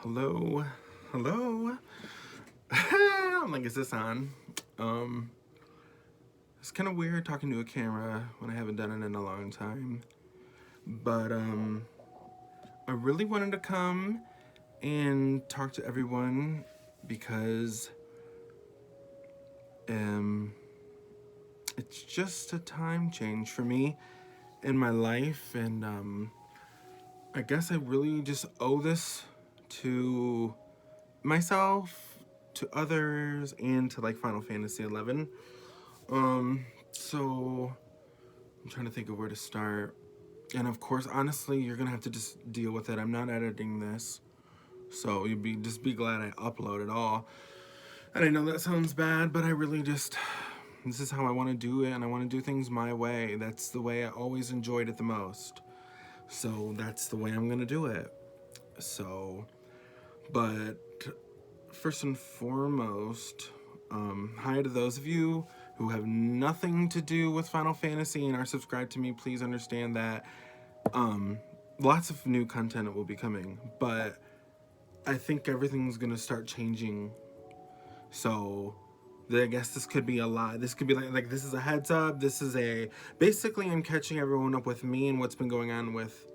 Hello, hello. I'm like, is this on? It's kind of weird talking to a camera when I haven't done it in a long time. But I really wanted to come and talk to everyone because it's just a time change for me in my life, and I guess I really just owe this to myself, to others, and to like Final Fantasy XI. So I'm trying to think of where to start. And of course, honestly, you're gonna have to just deal with it. I'm not editing this, so you'd be glad I upload it all. And I know that sounds bad, but I really just this is how I want to do it, and I want to do things my way. That's the way I always enjoyed it the most. So that's the way I'm gonna do it. So, but first and foremost, hi to those of you who have nothing to do with Final Fantasy and are subscribed to me. Please understand that lots of new content will be coming, but I think everything's gonna start changing. So I guess this could be a lot. This could be like this is a heads up. This is a basically I'm catching everyone up with me and what's been going on with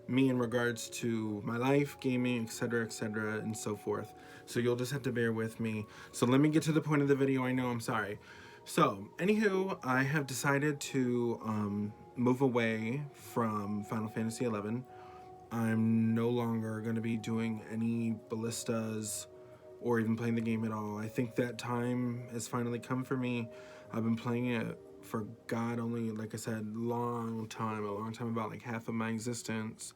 me in regards to my life, gaming, etc., and so forth. So you'll just have to bear with me. So let me get to the point of the video. I know, I'm sorry. So, anywho, I have decided to move away from Final Fantasy XI. I'm no longer going to be doing any ballistas or even playing the game at all. I think that time has finally come for me. I've been playing it for God only, like I said, a long time, about like half of my existence.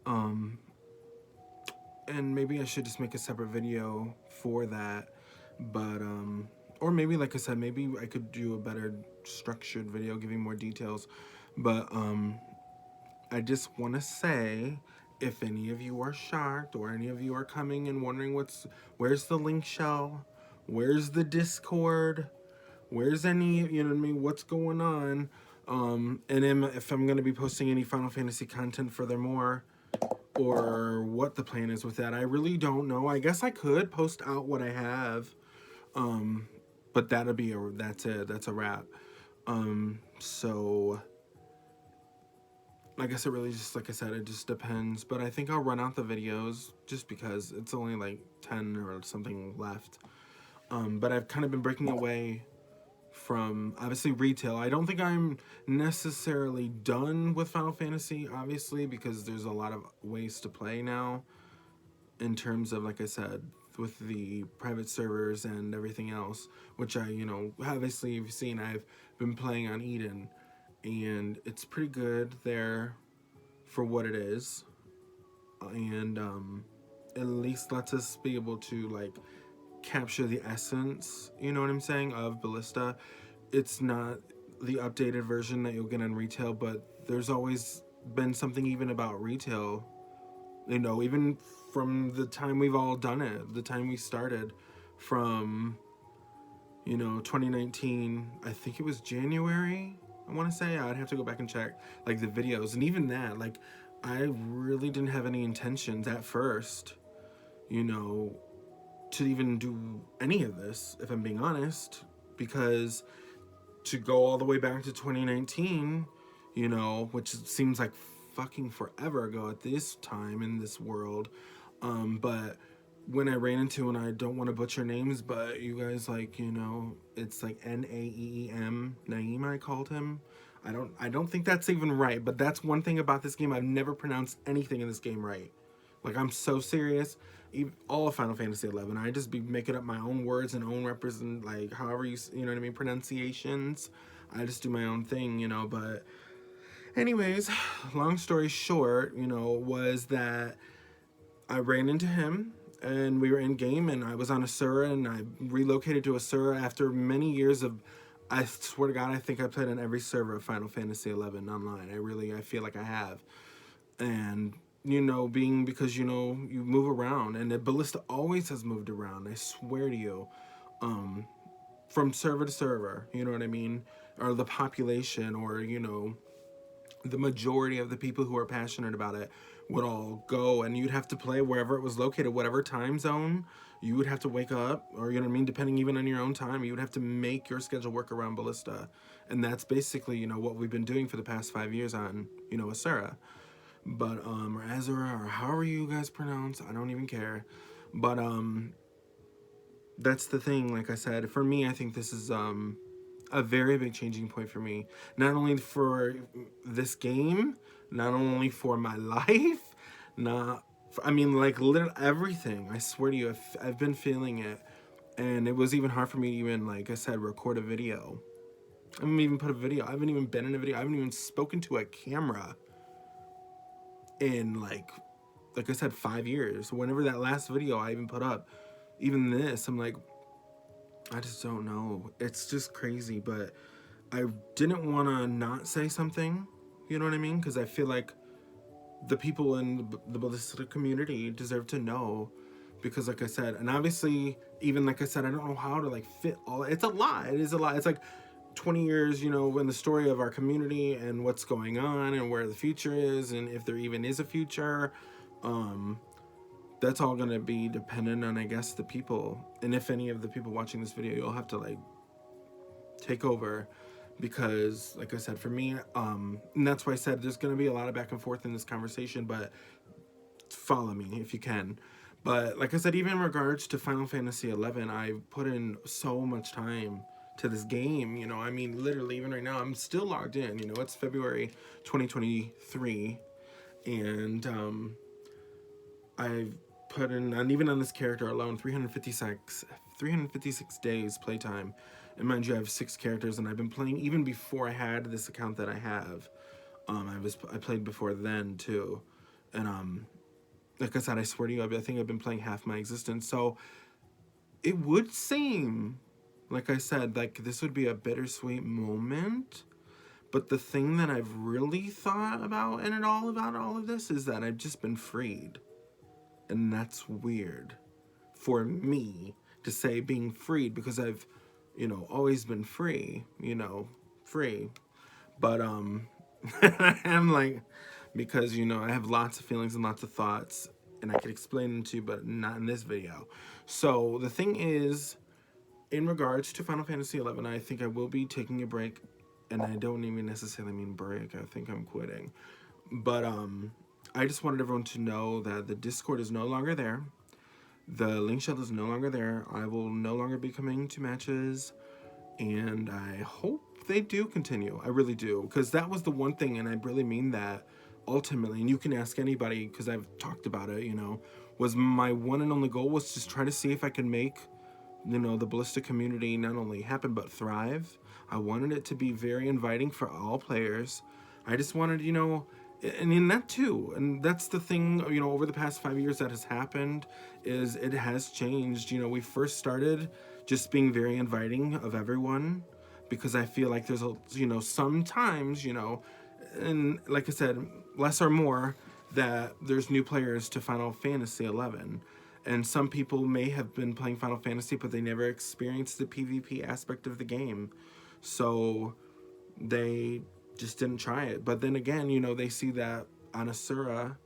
And maybe I should just make a separate video for that. But or maybe, like I said, maybe I could do a better structured video giving more details. But I just want to say, if any of you are shocked or any of you are coming and wondering where's the link shell, where's the Discord, where's any, you know what I mean, what's going on, and if I'm going to be posting any Final Fantasy content furthermore, or what the plan is with that, I really don't know. I guess I could post out what I have, but that's it. That's a wrap. So I guess it really just, like I said, it just depends. But I think I'll run out the videos just because it's only like 10 or something left. But I've kind of been breaking away from, obviously, retail. I don't think I'm necessarily done with Final Fantasy, obviously, because there's a lot of ways to play now in terms of, like I said, with the private servers and everything else, which obviously you've seen, I've been playing on Eden, and it's pretty good there for what it is, and at least lets us be able to like capture the essence, you know what I'm saying, of Ballista. It's not the updated version that you'll get on retail, but there's always been something even about retail, even from the time we've all done it, the time we started, from 2019, I think it was January, I want to say. I'd have to go back and check like the videos, and even that, like, I really didn't have any intentions at first, to even do any of this, if I'm being honest, because to go all the way back to 2019, which seems like fucking forever ago at this time in this world, but when I ran into, and I don't want to butcher names, but you guys, like, it's like Naeem, Naeem, I called him. I don't think that's even right, but that's one thing about this game. I've never pronounced anything in this game right. Like, I'm so serious. All of Final Fantasy XI, I just be making up my own words and own represent, like, however you know what I mean, pronunciations. I just do my own thing, but anyways, long story short, was that I ran into him, and we were in game, and I was on Asura, and I relocated to Asura after many years of, I swear to God, I think I played on every server of Final Fantasy XI online. I feel like I have. And, because, you move around, and the Ballista always has moved around, I swear to you, from server to server, you know what I mean? Or the population, or, the majority of the people who are passionate about it would all go, and you'd have to play wherever it was located, whatever time zone. You would have to wake up, or you know what I mean, depending even on your own time, you would have to make your schedule work around Ballista. And that's basically, you know, what we've been doing for the past 5 years on, you know, Asura. But or Azura, or however you guys pronounce, I don't even care. But that's the thing. Like I said, for me, I think this is a very big changing point for me. Not only for this game, not only for my life, not. I mean, like literally everything. I swear to you, I've been feeling it, and it was even hard for me to even, like I said, record a video. I haven't even put a video. I haven't even been in a video. I haven't even spoken to a camera in like I said, 5 years. Whenever that last video I even put up, even this, I'm like, I just don't know. It's just crazy, but I didn't want to not say something, you know what I mean? Because I feel like the people in the ballistic community deserve to know. Because like I said, and obviously, even like I said, I don't know how to like fit all. It's a lot. It is a lot. It's like 20 years, you know, in the story of our community and what's going on and where the future is and if there even is a future. That's all gonna be dependent on, I guess, the people. And if any of the people watching this video, you'll have to like take over, because like I said, for me, and that's why I said there's gonna be a lot of back and forth in this conversation, but follow me if you can. But like I said, even in regards to Final Fantasy 11, I put in so much time to this game, you know. I mean, literally, even right now, I'm still logged in, you know. It's February 2023, and I've put in, and even on this character alone, 356 days playtime. And mind you, I have 6 characters, and I've been playing even before I had this account that I have. I played before then too, and like I said, I swear to you, I think I've been playing half my existence. So it would seem, like I said, like this would be a bittersweet moment. But the thing that I've really thought about in it all, about all of this, is that I've just been freed. And that's weird for me to say, being freed, because I've, you know, always been free, you know, free. But I'm like, because, you know, I have lots of feelings and lots of thoughts, and I could explain them to you, but not in this video. So the thing is, in regards to Final Fantasy 11, I think I will be taking a break, and I don't even necessarily mean break. I think I'm quitting. But I just wanted everyone to know that the Discord is no longer there. The link shell is no longer there. I will no longer be coming to matches, and I hope they do continue. I really do, because that was the one thing, and I really mean that ultimately, and you can ask anybody, because I've talked about it, you know, was my one and only goal was just try to see if I can make, you know, the Ballista community not only happen but thrive. I wanted it to be very inviting for all players. I just wanted, you know, and in that too, and that's the thing, you know, over the past 5 years that has happened, is it has changed. You know, we first started just being very inviting of everyone, because I feel like there's a, you know, sometimes, you know, and like I said, less or more, that there's new players to Final Fantasy 11. And some people may have been playing Final Fantasy, but they never experienced the PvP aspect of the game. So they just didn't try it. But then again, you know, they see that on Asura,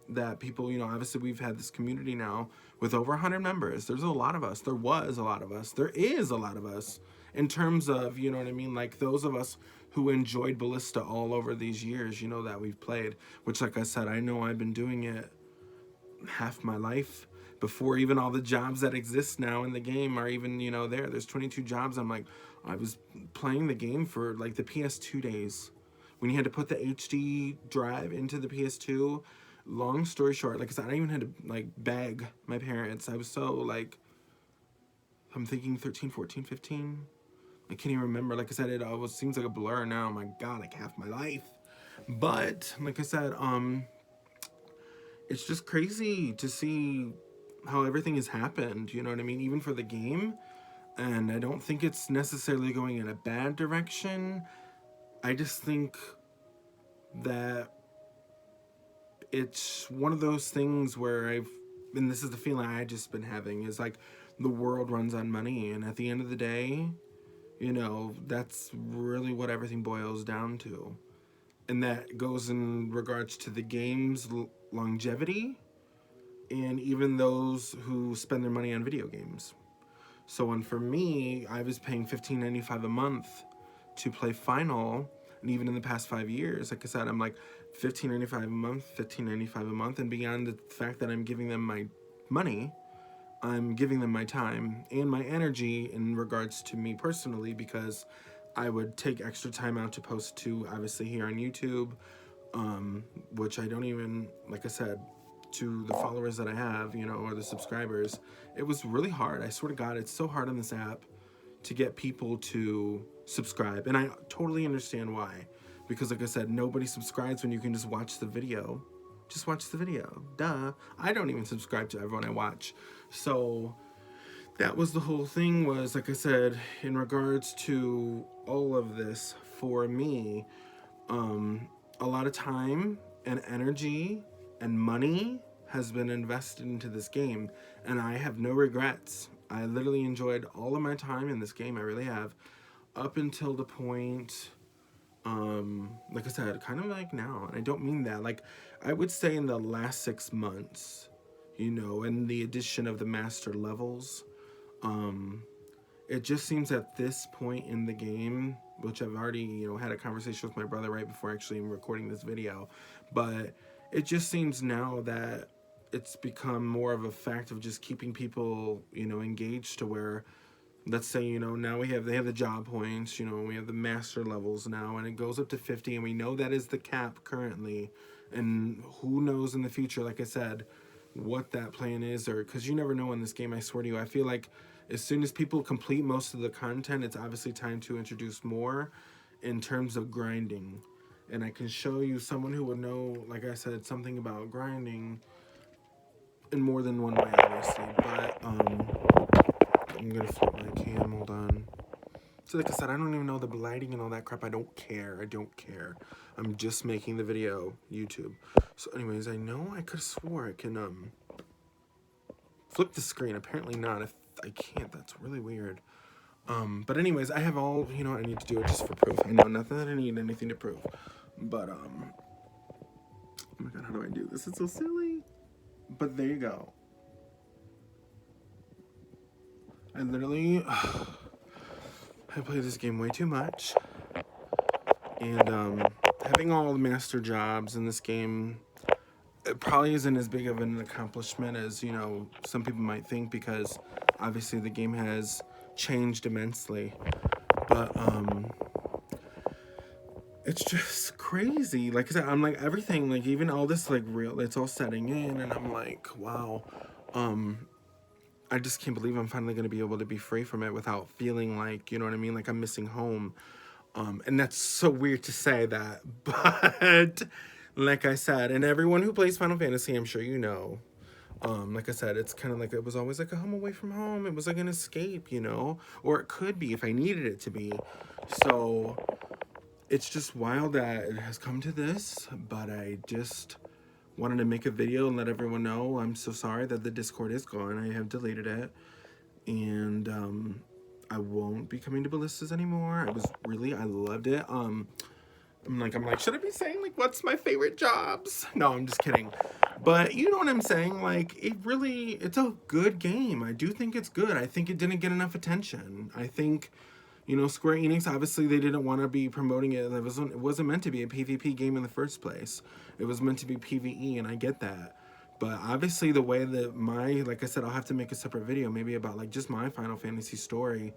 that people, you know, obviously we've had this community now with over 100 members. There's a lot of us. There was a lot of us. There is a lot of us in terms of, you know what I mean, like those of us who enjoyed Ballista all over these years, you know, that we've played, which, like I said, I know I've been doing it half my life, before even all the jobs that exist now in the game are even, you know, there's 22 jobs. I'm like, I was playing the game for like the PS2 days, when you had to put the HD drive into the PS2. Long story short, like I said, I even had to like beg my parents. I was so like, I'm thinking 13, 14, 15. I can't even remember. Like I said, it almost seems like a blur now. Oh my God, like half my life. But like I said, it's just crazy to see how everything has happened, you know what I mean, even for the game. And I don't think it's necessarily going in a bad direction. I just think that it's one of those things where and this is the feeling I just been having, is like the world runs on money, and at the end of the day, you know, that's really what everything boils down to. And that goes in regards to the games longevity, and even those who spend their money on video games. So, and for me, I was paying $15.95 a month to play Final, and even in the past 5 years, like I said, I'm like $15.95 a month, $15.95 a month, and beyond the fact that I'm giving them my money, I'm giving them my time and my energy in regards to me personally, because I would take extra time out to post to, obviously, here on YouTube, which I don't even, like I said, to the followers that I have, you know, or the subscribers, it was really hard. I swear to God, it's so hard on this app to get people to subscribe. And I totally understand why. Because like I said, nobody subscribes when you can just watch the video. Just watch the video. Duh. I don't even subscribe to everyone I watch. So that was the whole thing, was, like I said, in regards to all of this, for me, a lot of time and energy and money has been invested into this game, and I have no regrets. I literally enjoyed all of my time in this game. I really have, up until the point, like I said, kind of like now. And I don't mean that. Like, I would say in the last 6 months, you know, and the addition of the master levels, it just seems at this point in the game, which I've already, you know, had a conversation with my brother right before actually recording this video, but it just seems now that it's become more of a fact of just keeping people, you know, engaged, to where, let's say, you know, now they have the job points, you know, we have the master levels now, and it goes up to 50, and we know that is the cap currently, and who knows in the future, like I said, what that plan is, or, because you never know in this game, I swear to you. I feel like as soon as people complete most of the content, it's obviously time to introduce more in terms of grinding. And I can show you someone who would know, like I said, something about grinding in more than one way, obviously. But I'm gonna flip my cam, hold on. So like I said, I don't even know the lighting and all that crap. I don't care. I'm just making the video YouTube. So anyways, I know I could have swore I can flip the screen. Apparently not. If I can't, that's really weird. But anyways, I have all, you know, I need to do it just for proof. I know nothing that I need anything to prove. But oh my God, how do I do this? It's so silly. But there you go. I literally I play this game way too much, and having all the master jobs in this game, it probably isn't as big of an accomplishment as, you know, some people might think, because obviously the game has changed immensely. But it's just crazy. Like I said, I'm like, everything, like even all this, like, real, it's all setting in, and I'm like, wow. I just can't believe I'm finally going to be able to be free from it without feeling like, you know what I mean, like I'm missing home. And that's so weird to say that, but like I said, and everyone who plays Final Fantasy, I'm sure you know, like I said, it's kind of like, it was always like a home away from home. It was like an escape, you know, or it could be if I needed it to be. So it's just wild that it has come to this, but I just wanted to make a video and let everyone know I'm so sorry that the Discord is gone. I have deleted it, and I won't be coming to Ballista's anymore. I loved it. I'm like, should I be saying, like, what's my favorite jobs? No, I'm just kidding. But you know what I'm saying? Like, it's a good game. I do think it's good. I think it didn't get enough attention. I think, you know, Square Enix, obviously they didn't want to be promoting it. It wasn't meant to be a PvP game in the first place. It was meant to be PvE, and I get that. But obviously the way that like I said, I'll have to make a separate video maybe about, like, just my Final Fantasy story.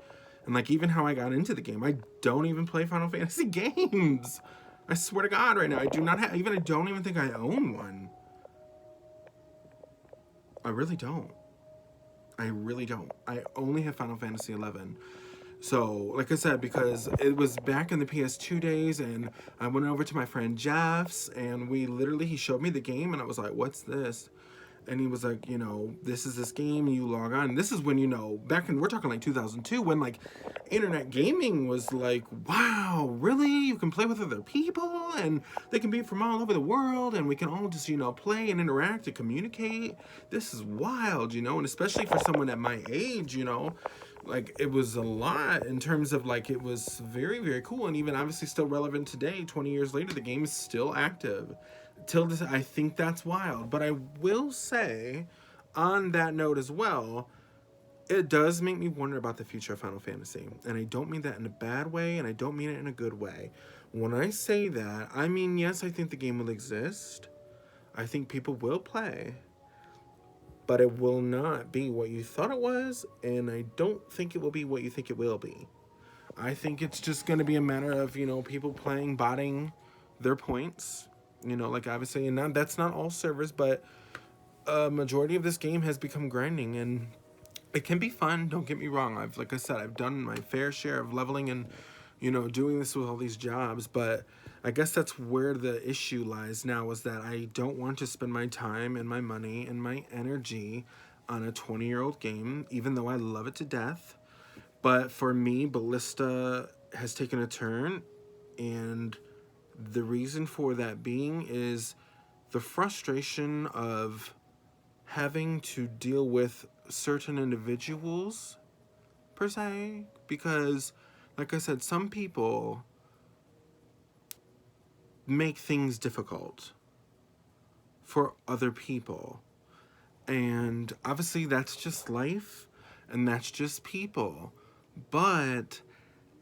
And, like, even how I got into the game. I don't even play Final Fantasy games. I swear to God right now. I don't even think I own one. I really don't. I only have Final Fantasy 11. So, like I said, because it was back in the PS2 days, and I went over to my friend Jeff's, and he showed me the game, and I was like, what's this? And he was like, you know, this is this game, you log on. And this is when, you know, we're talking like 2002, when, like, internet gaming was like, wow, really? You can play with other people, and they can be from all over the world, and we can all just, you know, play and interact and communicate. This is wild, you know, and especially for someone at my age, you know, like, it was a lot in terms of, like, it was very, very cool, and even obviously still relevant today. 20 years later, the game is still active. Till this, I think that's wild. But I will say, on that note as well, it does make me wonder about the future of Final Fantasy. And I don't mean that in a bad way, and I don't mean it in a good way. When I say that, I mean, yes, I think the game will exist. I think people will play. But it will not be what you thought it was, and I don't think it will be what you think it will be. I think it's just going to be a matter of, people playing, botting their points. Like obviously, and that's not all servers, but a majority of this game has become grinding, and it can be fun. Don't get me wrong. Like I said, I've done my fair share of leveling and, doing this with all these jobs. But I guess that's where the issue lies now, is that I don't want to spend my time and my money and my energy on a 20-year-old game, even though I love it to death. But for me, Ballista has taken a turn, and the reason for that being is the frustration of having to deal with certain individuals, per se, because, like I said, some people make things difficult for other people. And obviously that's just life, and that's just people. But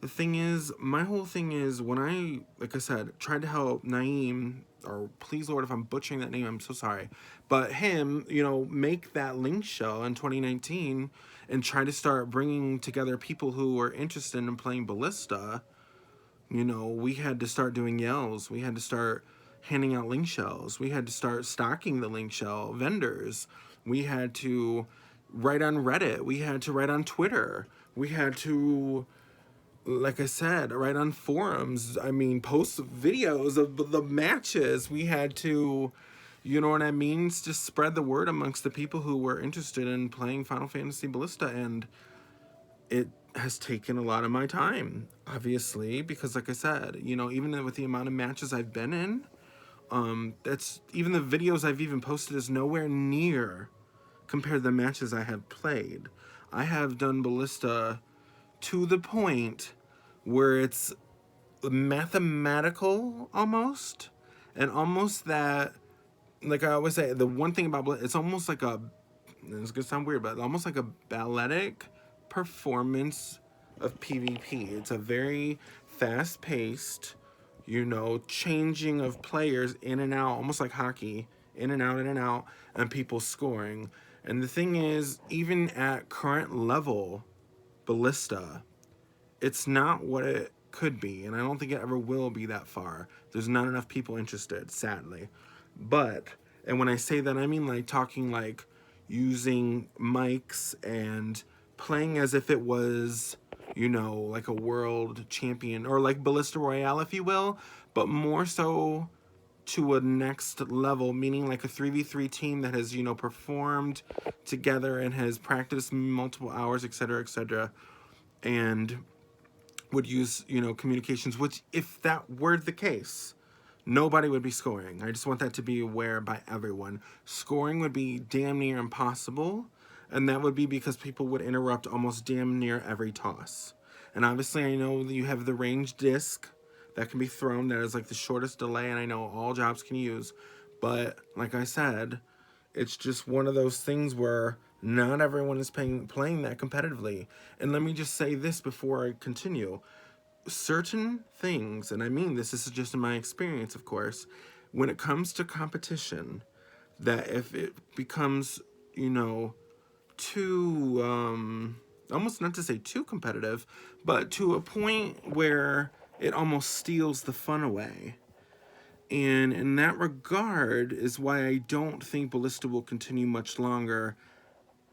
the thing is, my whole thing is, when I, like I said, tried to help Naeem, or please Lord if I'm butchering that name, I'm so sorry, but him, make that link shell in 2019 and try to start bringing together people who were interested in playing Ballista, we had to start doing yells. We had to start handing out link shells. We had to start stocking the link shell vendors. We had to write on Reddit. We had to write on Twitter. We had to, like I said, write on forums. I mean, post videos of the matches. We had to, you know what I mean, just spread the word amongst the people who were interested in playing Final Fantasy Ballista. And it has taken a lot of my time, obviously, because like I said, even with the amount of matches I've been in, that's, even the videos I've even posted is nowhere near compared to the matches I have played. I have done Ballista to the point where it's mathematical almost, and almost that, like I always say, the one thing about Ballista, it's almost like it's gonna sound weird, but almost like a balletic performance of PvP. It's a very fast-paced, changing of players in and out, almost like hockey, in and out, and people scoring. And the thing is, even at current level Ballista, it's not what it could be, and I don't think it ever will be that far. There's not enough people interested, sadly. But, and when I say that, I mean like talking like using mics and playing as if it was, like a world champion, or like BallistaRoyale, if you will, but more so to a next level, meaning like a 3v3 team that has, performed together and has practiced multiple hours, etc., and would use, communications, which, if that were the case, nobody would be scoring. I just want that to be aware by everyone. Scoring would be damn near impossible, and that would be because people would interrupt almost damn near every toss. And obviously I know that you have the ranged disc that can be thrown, that is like the shortest delay, and I know all jobs can use. But like I said, it's just one of those things where not everyone is playing that competitively. And let me just say this before I continue. Certain things, and I mean this is just in my experience, of course, when it comes to competition, that if it becomes, too, almost not to say too competitive, but to a point where it almost steals the fun away. And in that regard is why I don't think Ballista will continue much longer.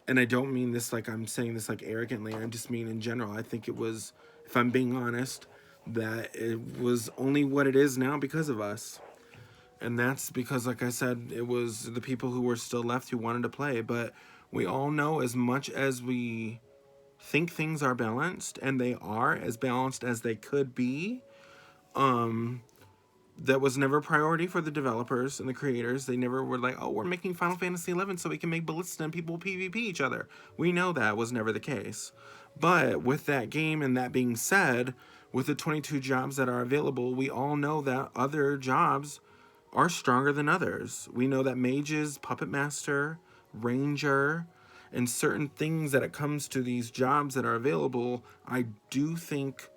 And I don't mean this like I'm saying this like arrogantly. I just mean in general. I think it was, if I'm being honest, that it was only what it is now because of us. And that's because, like I said, it was the people who were still left who wanted to play. But we all know, as much as we think things are balanced, and they are as balanced as they could be, that was never a priority for the developers and the creators. They never were like, oh, we're making Final Fantasy XI so we can make Ballista and people will PvP each other. We know that was never the case. But with that game, and that being said, with the 22 jobs that are available, we all know that other jobs are stronger than others. We know that mages, puppet master, ranger, and certain things that it comes to these jobs that are available, I do think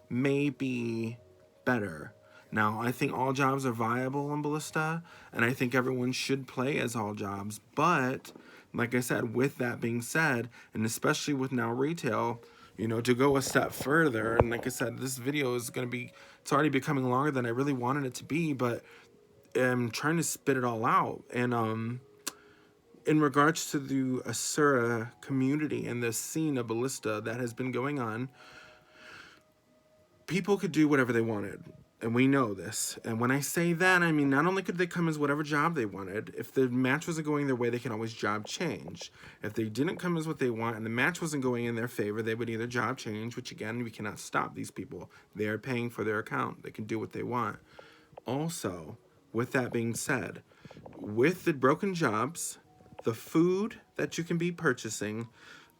may be better. Now, I think all jobs are viable in Ballista, and I think everyone should play as all jobs. But, like I said, with that being said, and especially with now retail, you know, to go a step further, and like I said, this video is going to be, it's already becoming longer than I really wanted it to be, but I'm trying to spit it all out. And, in regards to the Asura community and the scene of Ballista that has been going on, people could do whatever they wanted, and we know this. And when I say that, I mean not only could they come as whatever job they wanted, if the match wasn't going their way, they can always job change. If they didn't come as what they want and the match wasn't going in their favor, they would either job change, which again, we cannot stop these people. They are paying for their account. They can do what they want. Also, with that being said, with the broken jobs, the food that you can be purchasing,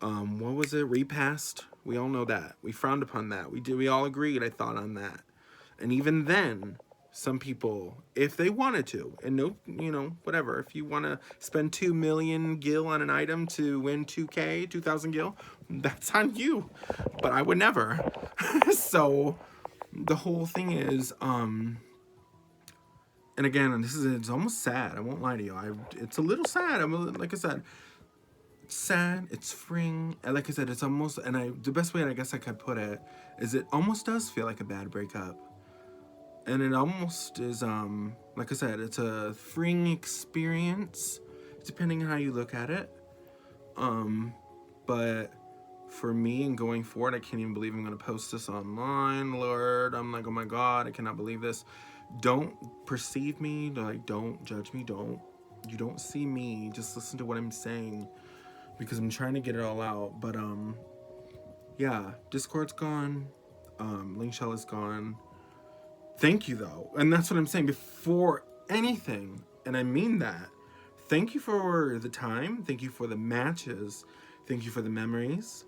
what was it? Repast. We all know that. We frowned upon that. We all agreed, I thought, on that. And even then, some people, if they wanted to, and no, you know, whatever, if you want to spend 2 million gil on an item to win 2K, 2,000 gil, that's on you. But I would never. So, the whole thing is, and again, it's almost sad. I won't lie to you. It's a little sad. Like I said, it's sad. It's freeing. And like I said, it's almost, and the best way I guess I could put it is it almost does feel like a bad breakup. And it almost is, like I said, it's a freeing experience, depending on how you look at it. But for me and going forward, I can't even believe I'm going to post this online, Lord. I'm like, oh my God, I cannot believe this. Don't perceive me, like, don't judge me, you don't see me, just listen to what I'm saying, because I'm trying to get it all out. But, yeah, Discord's gone, Link Shell is gone. Thank you, though, and that's what I'm saying, before anything, and I mean that, thank you for the time, thank you for the matches, thank you for the memories,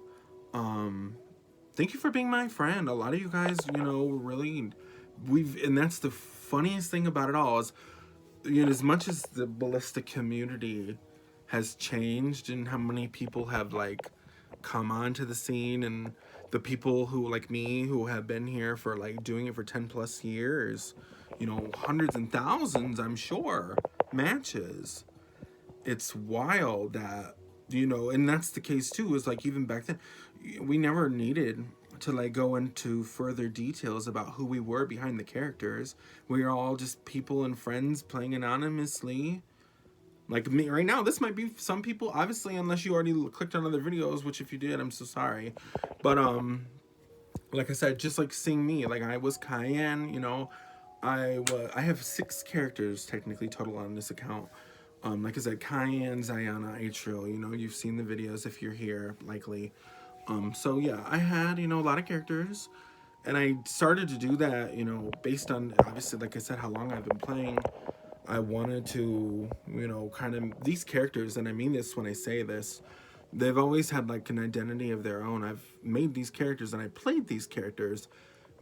thank you for being my friend. A lot of you guys, you know, really, and that's the funniest thing about it all is, you know, as much as the Ballista community has changed and how many people have, like, come onto the scene, and the people who, like me, who have been here for, like, doing it for 10 plus years, you know, hundreds and thousands, I'm sure, matches. It's wild that, you know, and that's the case too, is like, even back then, we never needed to, like, go into further details about who we were behind the characters. We are all just people and friends playing anonymously. Like me right now, this might be some people, obviously, unless you already clicked on other videos, which if you did, I'm so sorry. But, like I said, just like seeing me, like I was Cayenne, you know, I have 6 characters technically total on this account. Like I said, Cayenne, Ziana, Atrial, you know, you've seen the videos if you're here, likely. So yeah, I had, you know, a lot of characters, and I started to do that, you know, based on, obviously, like I said, how long I've been playing. I wanted to, you know, kind of, these characters, and I mean this when I say this, they've always had, like, an identity of their own. I've made these characters, and I played these characters,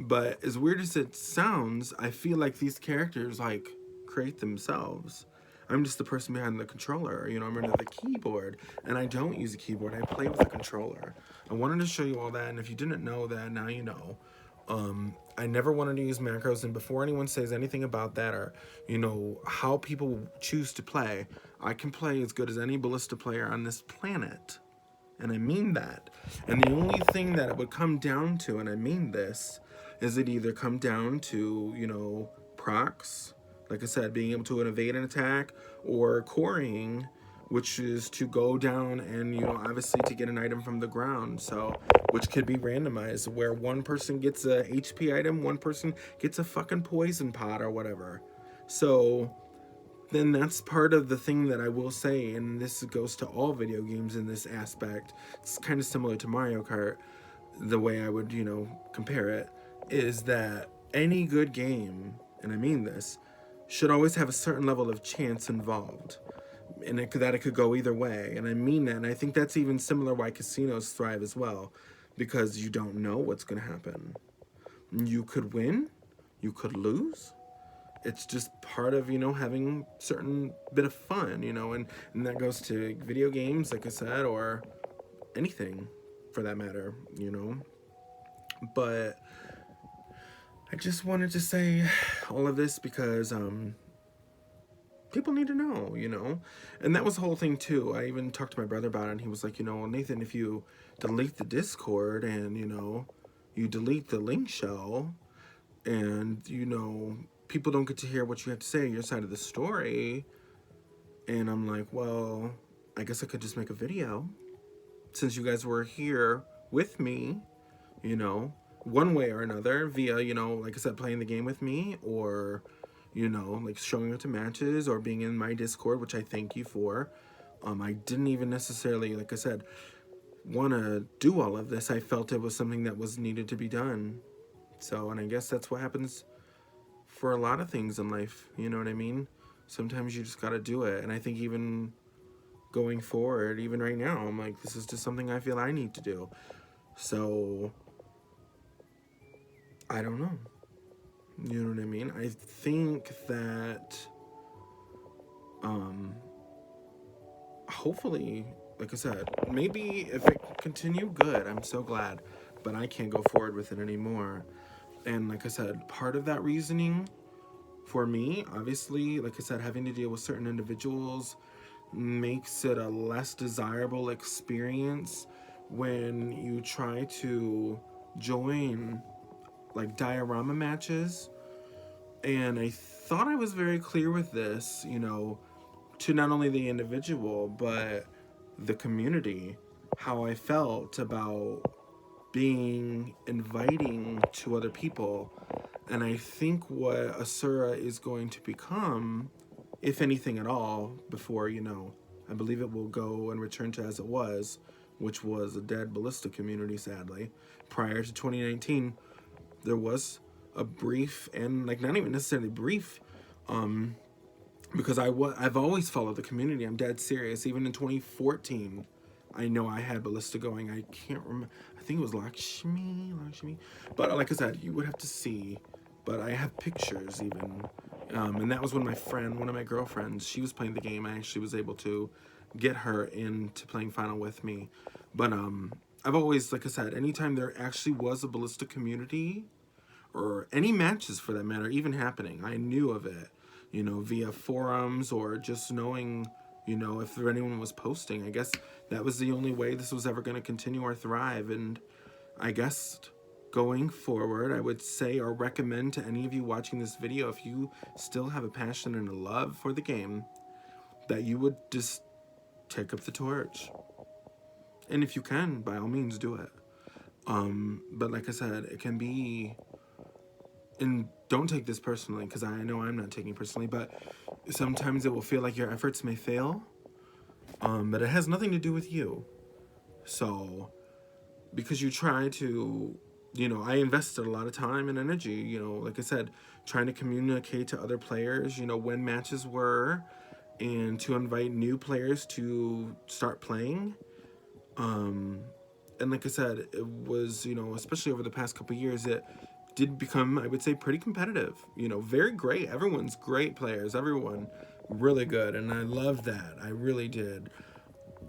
but as weird as it sounds, I feel like these characters, like, create themselves. I'm just the person behind the controller, you know, I'm under the keyboard, and I don't use a keyboard, I play with a controller. I wanted to show you all that, and if you didn't know that, now you know. I never wanted to use macros, and before anyone says anything about that, or, you know, how people choose to play, I can play as good as any Ballista player on this planet. And I mean that. And the only thing that it would come down to, and I mean this, is it either come down to, you know, procs, like I said, being able to evade an attack, or coring, which is to go down and, you know, obviously to get an item from the ground, so, which could be randomized, where one person gets a HP item, one person gets a fucking poison pot or whatever. So, then that's part of the thing that I will say, and this goes to all video games in this aspect, it's kind of similar to Mario Kart, the way I would, you know, compare it, is that any good game, and I mean this, should always have a certain level of chance involved. And it could go either way, and I mean that, and I think that's even similar why casinos thrive as well, because you don't know what's going to happen. You could win, you could lose, it's just part of, having certain bit of fun, and that goes to video games, like I said, or anything for that matter, But I just wanted to say all of this because people need to know, And that was the whole thing too. I even talked to my brother about it, and he was like, well, Nathan, if you delete the Discord and, you delete the link shell and, people don't get to hear what you have to say, your side of the story. And I'm like, well, I guess I could just make a video since you guys were here with me, one way or another via, like I said, playing the game with me, or, like showing up to matches or being in my Discord, which I thank you for. I didn't even necessarily, like I said, want to do all of this. I felt it was something that was needed to be done. So, and I guess that's what happens for a lot of things in life. You know what I mean? Sometimes you just got to do it. And I think even going forward, even right now, I'm like, this is just something I feel I need to do. So, I don't know. You know what I mean? I think that, hopefully, like I said, maybe if it continue, good. I'm so glad. But I can't go forward with it anymore. And like I said, part of that reasoning for me, obviously, like I said, having to deal with certain individuals makes it a less desirable experience when you try to join like diorama matches. And I thought I was very clear with this, to not only the individual but the community, how I felt about being inviting to other people. And I think what Asura is going to become, if anything at all, before, I believe it will go and return to as it was, which was a dead Ballista community, sadly. Prior to 2019, there was a brief, and like not even necessarily brief, because I've always followed the community. I'm dead serious. Even in 2014, I know I had Ballista going. I can't remember. I think it was Lakshmi. But like I said, you would have to see. But I have pictures even. And that was when one of my girlfriends, she was playing the game. I actually was able to get her into playing Final with me. But I've always, like I said, anytime there actually was a Ballista community, or any matches for that matter, even happening, I knew of it, via forums or just knowing, if anyone was posting. I guess that was the only way this was ever going to continue or thrive. And I guess going forward, I would say or recommend to any of you watching this video, if you still have a passion and a love for the game, that you would just take up the torch. And if you can, by all means, do it. But like I said, it can be, and don't take this personally, because I know I'm not taking it personally, but sometimes it will feel like your efforts may fail, but it has nothing to do with you. So, because you try to, I invested a lot of time and energy, like I said, trying to communicate to other players, when matches were, and to invite new players to start playing. And like I said, it was, especially over the past couple of years, it did become, I would say, pretty competitive. Very great. Everyone's great players. Everyone really good. And I loved that. I really did.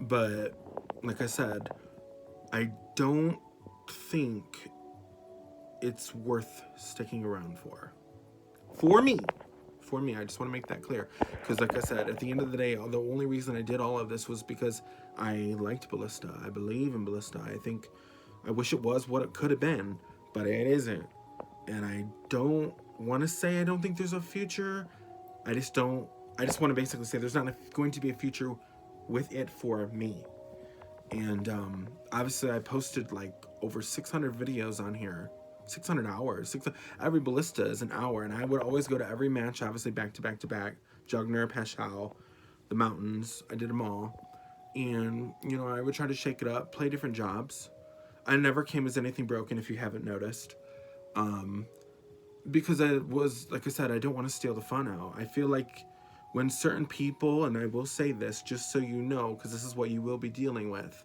But like I said, I don't think it's worth sticking around for. For me. I just want to make that clear. Because like I said, at the end of the day, the only reason I did all of this was because I liked Ballista. I believe in Ballista. I wish it was what it could have been, but it isn't. And I don't want to say I don't think there's a future. I just want to basically say there's not going to be a future with it for me. And obviously I posted like over 600 videos on here. 600 hours. Every Ballista is an hour, and I would always go to every match, obviously back to back to back. Jugner, Pashao, the mountains. I did them all. And, I would try to shake it up, play different jobs. I never came as anything broken, if you haven't noticed. Because I was, like I said, I don't want to steal the fun out. I feel like when certain people, and I will say this just so you know, because this is what you will be dealing with,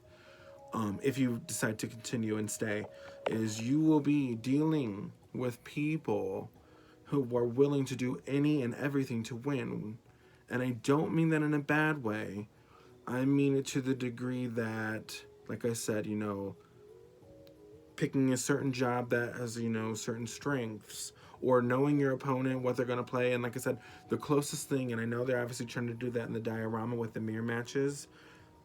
if you decide to continue and stay, is you will be dealing with people who are willing to do any and everything to win. And I don't mean that in a bad way. I mean it to the degree that, like I said, you know, picking a certain job that has, you know, certain strengths, or knowing your opponent, what they're going to play. And like I said, the closest thing, and I know they're obviously trying to do that in the diorama with the mirror matches,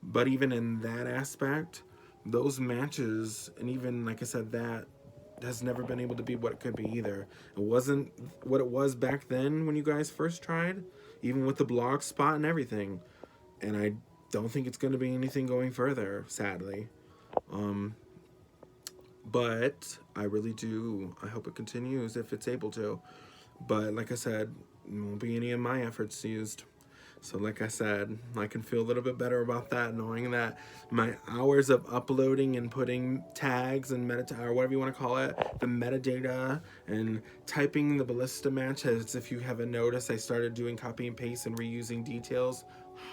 but even in that aspect, those matches, and even, like I said, that has never been able to be what it could be either. It wasn't what it was back then when you guys first tried, even with the blog spot and everything. And I don't think it's going to be anything going further, sadly. But I really do. I hope it continues if it's able to. But like I said, there won't be any of my efforts used. So like I said, I can feel a little bit better about that, knowing that my hours of uploading and putting tags and or whatever you want to call it, the metadata, and typing the Ballista match, as if you haven't noticed, I started doing copy and paste and reusing details.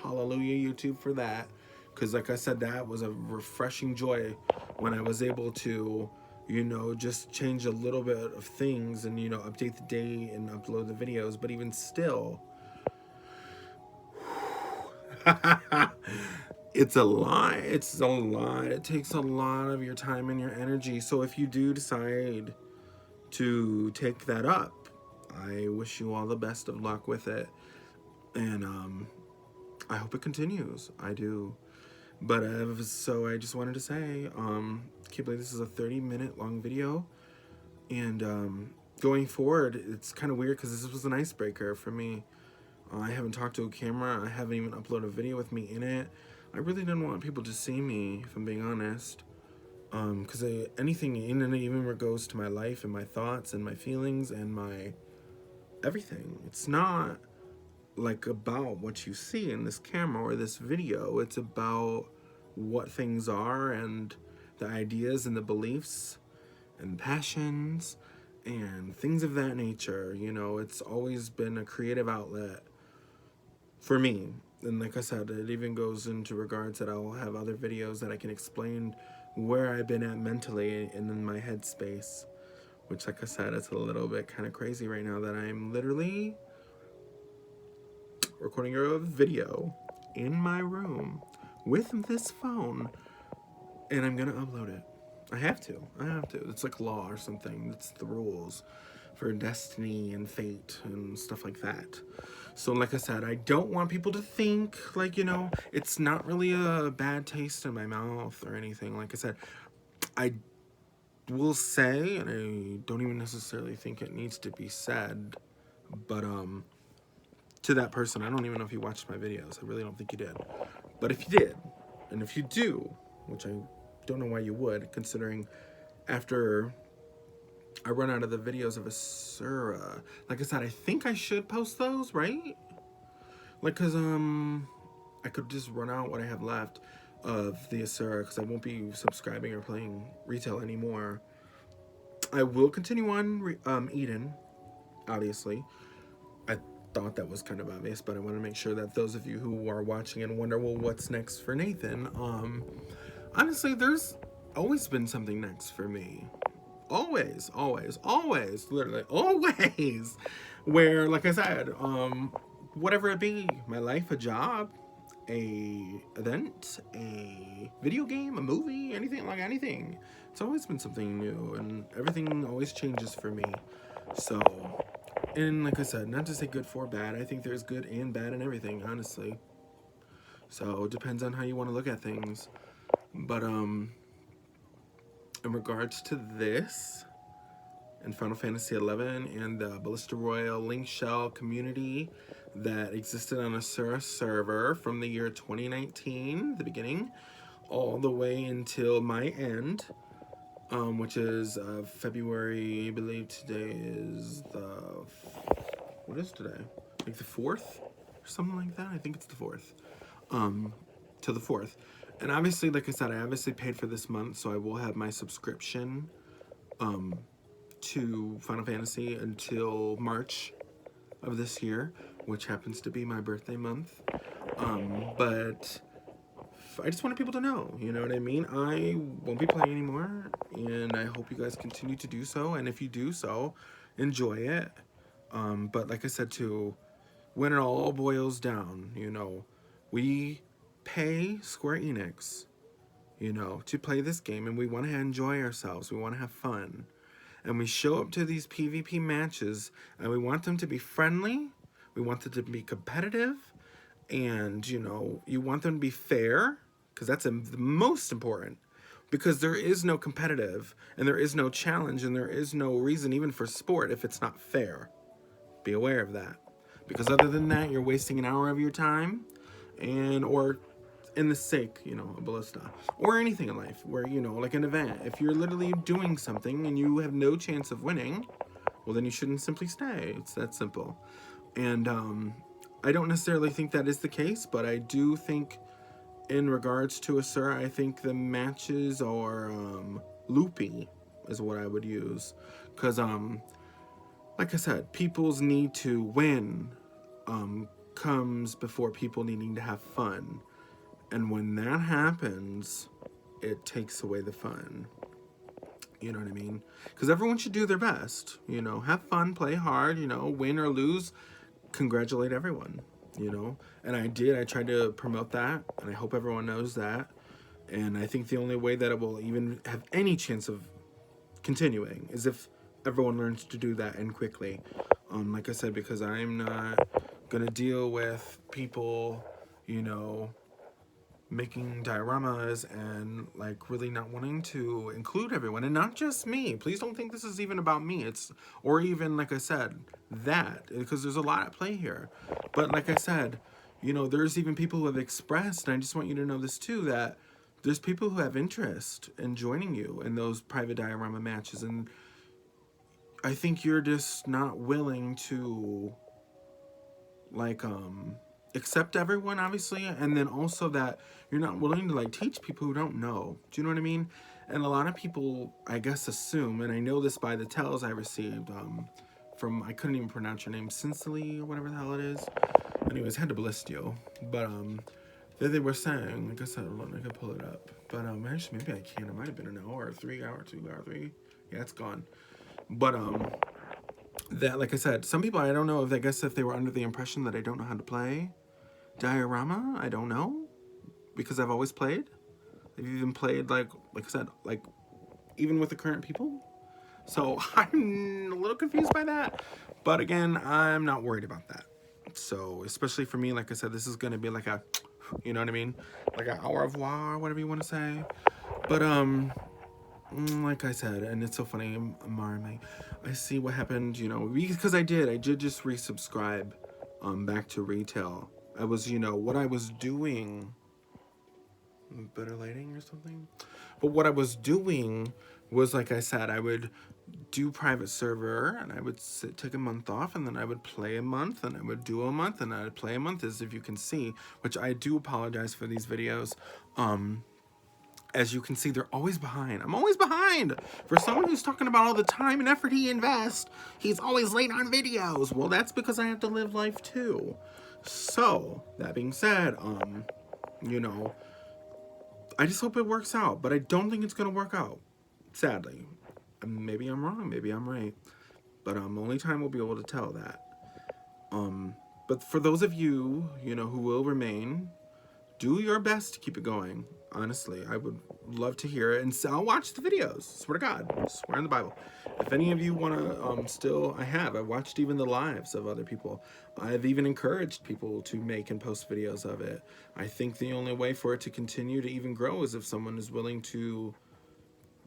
Hallelujah, YouTube, for that. Because like I said, that was a refreshing joy when I was able to, you know, just change a little bit of things and, you know, update the date and upload the videos. But even still, it's a lot. It's a lot. It takes a lot of your time and your energy. So if you do decide to take that up, I wish you all the best of luck with it. And I hope it continues. I do. But so I just wanted to say, can't believe this is a 30-minute long video. And going forward, it's kind of weird because this was an icebreaker for me. I haven't talked to a camera. I haven't even uploaded a video with me in it. I really didn't want people to see me, if I'm being honest. Because anything in and even where it goes to my life and my thoughts and my feelings and my everything. It's not like about what you see in this camera or this video. It's about what things are and the ideas and the beliefs and passions and things of that nature. You know, it's always been a creative outlet for me. And like I said, it even goes into regards that I'll have other videos that I can explain where I've been at mentally and in my headspace, which, like I said, it's a little bit kind of crazy right now that I'm literally recording a video in my room with this phone, and I'm gonna upload it. I have to. It's like law or something. It's the rules for destiny and fate and stuff like that. So like I said, I don't want people to think, like, you know, it's not really a bad taste in my mouth or anything. Like I said, I will say, and I don't even necessarily think it needs to be said, but to that person, I don't even know if you watched my videos. I really don't think you did. But if you did, and if you do, which I don't know why you would, considering after I run out of the videos of Asura, like I said, I think I should post those, right? Like, cause I could just run out what I have left of the Asura, because I won't be subscribing or playing retail anymore. I will continue on Eden, obviously. I thought that was kind of obvious, but I want to make sure that those of you who are watching and wonder, well, what's next for Nathan? Honestly, there's always been something next for me. Always, literally, always. Where, like I said, whatever it be, my life, a job, a event, a video game, a movie, anything. It's always been something new, and everything always changes for me. So, and like I said, not to say good for bad, I think there's good and bad in everything, honestly. So it depends on how you want to look at things. But in regards to this and Final Fantasy XI and the BallistaRoyale Link Shell community that existed on a server from the year 2019, the beginning, all the way until my end, which is February, I believe today is the, what is today? Like the 4th? Or something like that? I think it's the 4th. To the 4th. And obviously, like I said, I obviously paid for this month, so I will have my subscription to Final Fantasy until March of this year, which happens to be my birthday month. But I just wanted people to know, you know what I mean? I won't be playing anymore, and I hope you guys continue to do so. And if you do so, enjoy it. But like I said too, when it all boils down, you know, we pay Square Enix, you know, to play this game, and we want to enjoy ourselves. We want to have fun. And we show up to these PvP matches, and we want them to be friendly. We want them to be competitive. And, you know, you want them to be fair, because that's the most important. Because there is no competitive, and there is no challenge, and there is no reason even for sport if it's not fair. Be aware of that. Because other than that, you're wasting an hour of your time, and or in the sake, you know, a ballista or anything in life where, you know, like an event, if you're literally doing something and you have no chance of winning, well, then you shouldn't simply stay. It's that simple. And I don't necessarily think that is the case, but I do think in regards to a sir, I think the matches are loopy is what I would use, because like I said, people's need to win comes before people needing to have fun. And when that happens, it takes away the fun. You know what I mean? Because everyone should do their best. You know, have fun, play hard, you know, win or lose, congratulate everyone, you know? And I did. I tried to promote that, and I hope everyone knows that. And I think the only way that it will even have any chance of continuing is if everyone learns to do that and quickly. Like I said, because I'm not going to deal with people, you know, making dioramas and like really not wanting to include everyone, and not just me. Please don't think this is even about me. It's, or even like I said, that, because there's a lot at play here. But like I said, you know, there's even people who have expressed, and I just want you to know this too, that there's people who have interest in joining you in those private diorama matches, and I think you're just not willing to like accept everyone, obviously, and then also that you're not willing to like teach people who don't know. Do you know what I mean? And a lot of people, I guess, assume, and I know this by the tells I received from, I couldn't even pronounce your name, Cincily or whatever the hell it is. Anyways, had to Ballistio, but they were saying, like I said, hold on, I can pull it up, but actually maybe I can. It might have been an hour, 3 hour, 2 hour, 3. Yeah, it's gone. But that, like I said, some people, I don't know if, I guess if they were under the impression that I don't know how to play diorama, I don't know, because I've always played. I've even played, like I said, like even with the current people. So I'm a little confused by that, but again, I'm not worried about that. So especially for me, like I said, this is gonna be like a, you know what I mean, like an au revoir, whatever you want to say. But like I said, and it's so funny, Marmy, I see what happened, you know, because I did just resubscribe back to retail. I was, you know, what I was doing, better lighting or something, but what I was doing was, like I said, I would do private server, and I would take a month off, and then I would play a month, and I would do a month, and I would play a month, as if you can see, which I do apologize for these videos. As you can see, they're always behind. I'm always behind. For someone who's talking about all the time and effort he invests, he's always late on videos. Well, that's because I have to live life too. So, that being said, you know, I just hope it works out, but I don't think it's gonna work out, sadly. Maybe I'm wrong, maybe I'm right, but only time will be able to tell that. But for those of you, you know, who will remain, do your best to keep it going. Honestly, I would love to hear it, and so I'll watch the videos. Swear to God, swear on the Bible. If any of you want to, still, I've watched even the lives of other people. I've even encouraged people to make and post videos of it. I think the only way for it to continue to even grow is if someone is willing to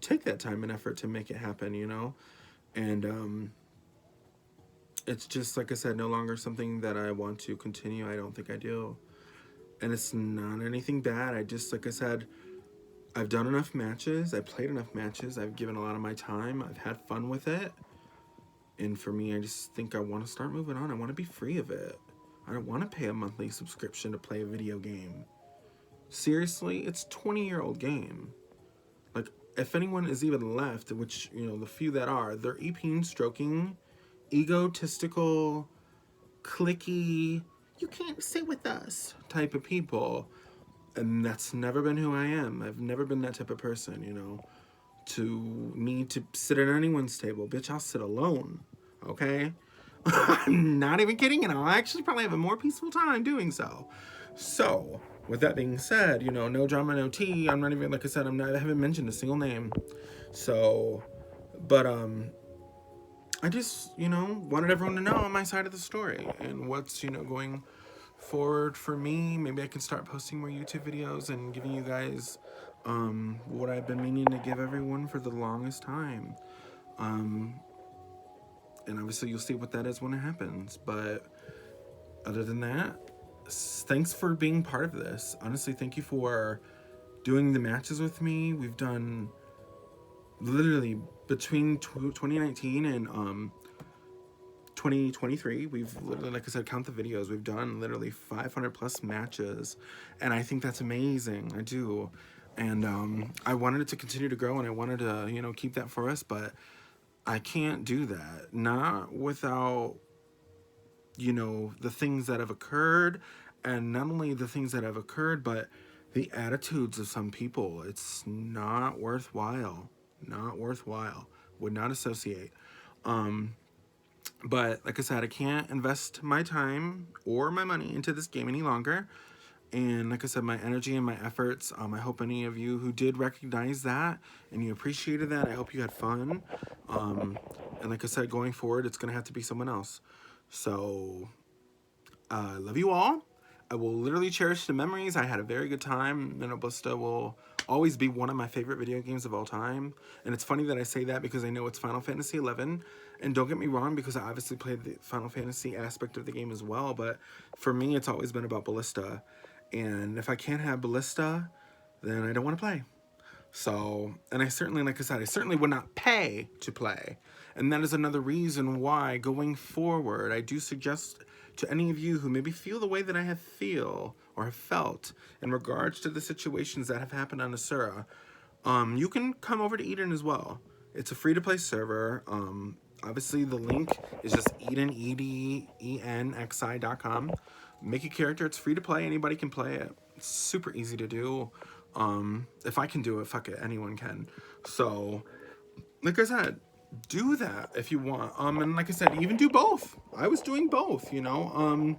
take that time and effort to make it happen, you know? And it's just, like I said, no longer something that I want to continue. I don't think I do. And it's not anything bad. I just, like I said, I've done enough matches. I played enough matches. I've given a lot of my time. I've had fun with it. And for me, I just think I want to start moving on. I want to be free of it. I don't want to pay a monthly subscription to play a video game. Seriously, it's a 20-year-old game. Like, if anyone is even left, which, you know, the few that are, they're eeping, stroking, egotistical, cliquey, you can't sit with us type of people. And that's never been who I am. I've never been that type of person, you know, to need to sit at anyone's table. Bitch, I'll sit alone, okay? I'm not even kidding, and I'll actually probably have a more peaceful time doing so. So, with that being said, you know, no drama, no tea. I'm not even, like I said, I haven't mentioned a single name. So, but, I just, you know, wanted everyone to know on my side of the story and what's, you know, going forward for me. Maybe I can start posting more YouTube videos and giving you guys what I've been meaning to give everyone for the longest time. And obviously you'll see what that is when it happens. But other than that, thanks for being part of this. Honestly, thank you for doing the matches with me. We've done literally between 2019 and 2023, we've literally, like I said, count the videos, we've done literally 500 plus matches, and I think that's amazing. I do. And I wanted it to continue to grow, and I wanted to, you know, keep that for us, but I can't do that, not without, you know, the things that have occurred, and not only the things that have occurred, but the attitudes of some people. It's not worthwhile. Not worthwhile. Would not associate. But like I said, I can't invest my time or my money into this game any longer. And like I said, my energy and my efforts, I hope any of you who did recognize that and you appreciated that, I hope you had fun. And like I said, going forward, it's going to have to be someone else. So, I love you all. I will literally cherish the memories. I had a very good time. Ballista will always be one of my favorite video games of all time. And it's funny that I say that because I know it's Final Fantasy XI. And don't get me wrong, because I obviously played the Final Fantasy aspect of the game as well. But for me, it's always been about Ballista. And if I can't have Ballista, then I don't want to play. So, and I certainly, like I said, I certainly would not pay to play. And that is another reason why, going forward, I do suggest to any of you who maybe feel the way that I have felt in regards to the situations that have happened on Asura, you can come over to Eden as well. It's a free-to-play server. Obviously, the link is just Eden, EDENXI.com. Make a character. It's free to play. Anybody can play it. It's super easy to do. If I can do it, fuck it, anyone can. So, like I said, do that if you want. And like I said, even do both. I was doing both, you know.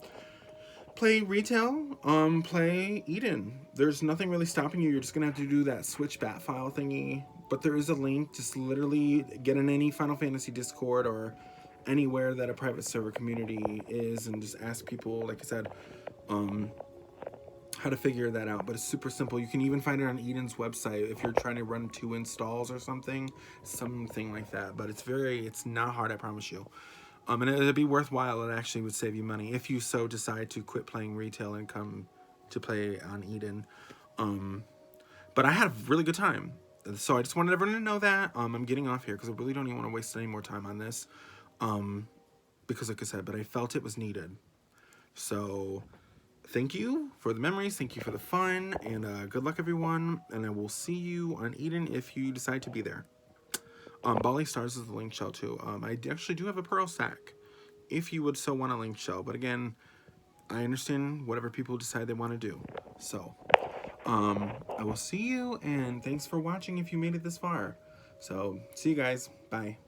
Play retail, play Eden. There's nothing really stopping you. You're just gonna have to do that switch bat file thingy. But there is a link. Just literally get in any Final Fantasy Discord or anywhere that a private server community is and just ask people, like I said, how to figure that out. But it's super simple. You can even find it on Eden's website if you're trying to run 2 installs or something like that. But it's not hard, I promise you. And it'd be worthwhile. It actually would save you money if you so decide to quit playing retail and come to play on Eden. But I had a really good time. So I just wanted everyone to know that. I'm getting off here because I really don't even want to waste any more time on this. Because like I said, but I felt it was needed. So thank you for the memories. Thank you for the fun. And good luck, everyone. And I will see you on Eden if you decide to be there. Bali Stars is the link shell too. I actually do have a pearl stack if you would so want a link shell. But again, I understand whatever people decide they want to do. So, I will see you, and thanks for watching if you made it this far. So, see you guys. Bye.